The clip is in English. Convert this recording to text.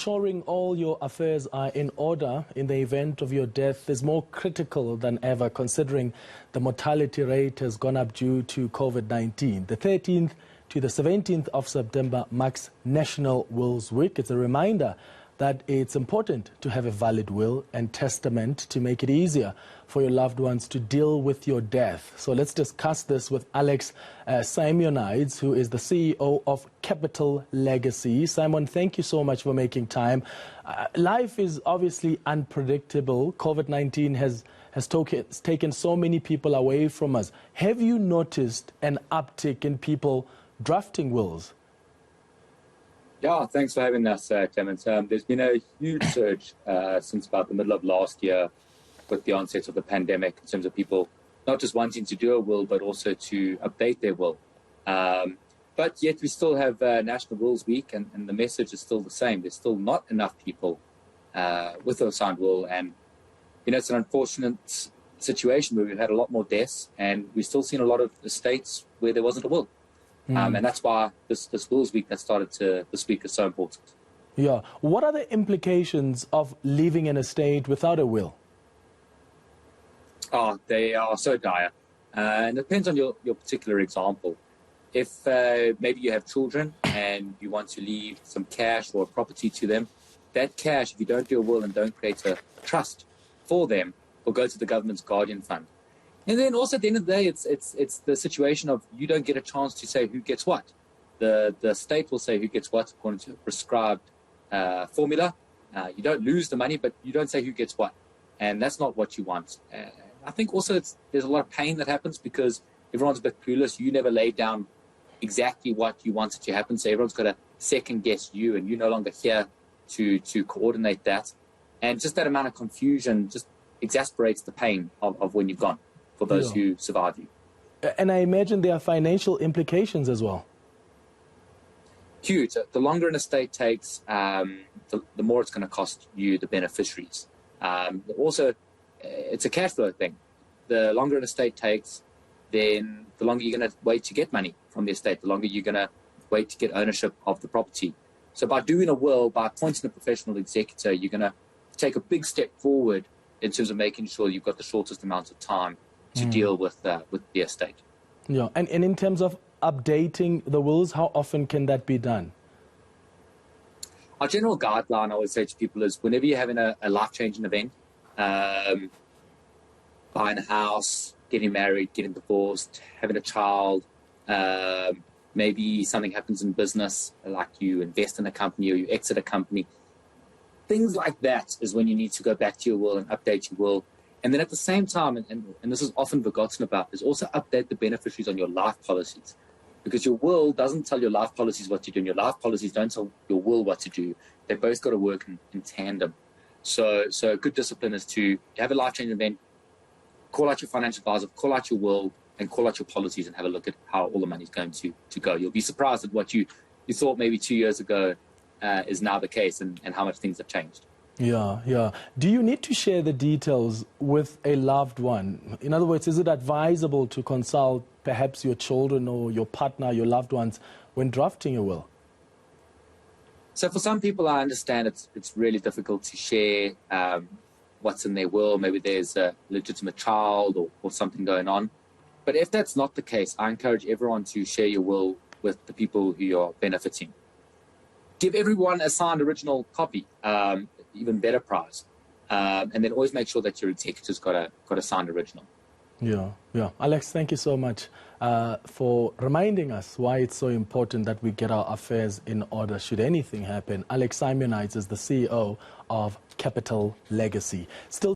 Ensuring all your affairs are in order in the event of your death is more critical than ever, considering the mortality rate has gone up due to COVID-19. The 13th to the 17th of September marks National Wills Week. It's a reminder that it's important to have a valid will and testament to make it easier for your loved ones to deal with your death. So let's discuss this with Alex Simeonides, who is the CEO of Capital Legacy. Simon, thank you so much for making time. Life is obviously unpredictable. COVID-19 has taken so many people away from us. Have you noticed an uptick in people drafting wills? Yeah, thanks for having us, Clement. There's been a huge surge since about the middle of last year with the onset of the pandemic in terms of people not just wanting to do a will, but also to update their will. But yet we still have National Wills Week, and the message is still the same. There's still not enough people with a signed will. And, you know, it's an unfortunate situation where we've had a lot more deaths, and we've still seen a lot of estates where there wasn't a will. And that's why this Wills Week that started this week is so important. Yeah. What are the implications of leaving an estate without a will? Oh, they are so dire. And it depends on your particular example. If maybe you have children and you want to leave some cash or a property to them, that cash, if you don't do a will and don't create a trust for them, will go to the government's guardian fund. And then also at the end of the day, it's the situation of you don't get a chance to say who gets what. The state will say who gets what according to a prescribed formula. You don't lose the money, but you don't say who gets what. And that's not what you want. I think also there's a lot of pain that happens because everyone's a bit clueless. You never laid down exactly what you wanted to happen. So everyone's got to second guess you, and you're no longer here to coordinate that. And just that amount of confusion just exasperates the pain of when you've gone, for those who survive you. And I imagine there are financial implications as well. Huge. The longer an estate takes, the more it's going to cost you, the beneficiaries. Also, it's a cash flow thing. The longer an estate takes, then the longer you're going to wait to get money from the estate, the longer you're going to wait to get ownership of the property. So by doing a will, by appointing a professional executor, you're going to take a big step forward in terms of making sure you've got the shortest amount of time to deal with the estate. Yeah, and in terms of updating the wills, how often can that be done? Our general guideline, I would say to people, is whenever you're having a life-changing event, buying a house, getting married, getting divorced, having a child, maybe something happens in business, like you invest in a company or you exit a company, things like that is when you need to go back to your will and update your will. And then at the same time, and this is often forgotten about, is also update the beneficiaries on your life policies. Because your will doesn't tell your life policies what to do, and your life policies don't tell your will what to do. They've both got to work in tandem. So a good discipline is to have a life-changing event, call out your financial advisor, call out your will, and call out your policies and have a look at how all the money's going to go. You'll be surprised at what you thought maybe 2 years ago is now the case, and how much things have changed. Yeah. Do you need to share the details with a loved one? In other words, is it advisable to consult perhaps your children or your partner, your loved ones, when drafting a will? So for some people, I understand it's really difficult to share what's in their will. Maybe there's a legitimate child or something going on. But if that's not the case, I encourage everyone to share your will with the people who you're benefiting. Give everyone a signed original copy, even better prize. And then always make sure that your executor's got a signed original. Yeah. Alex, thank you so much for reminding us why it's so important that we get our affairs in order should anything happen. Alex Simeonides is the CEO of Capital Legacy. Still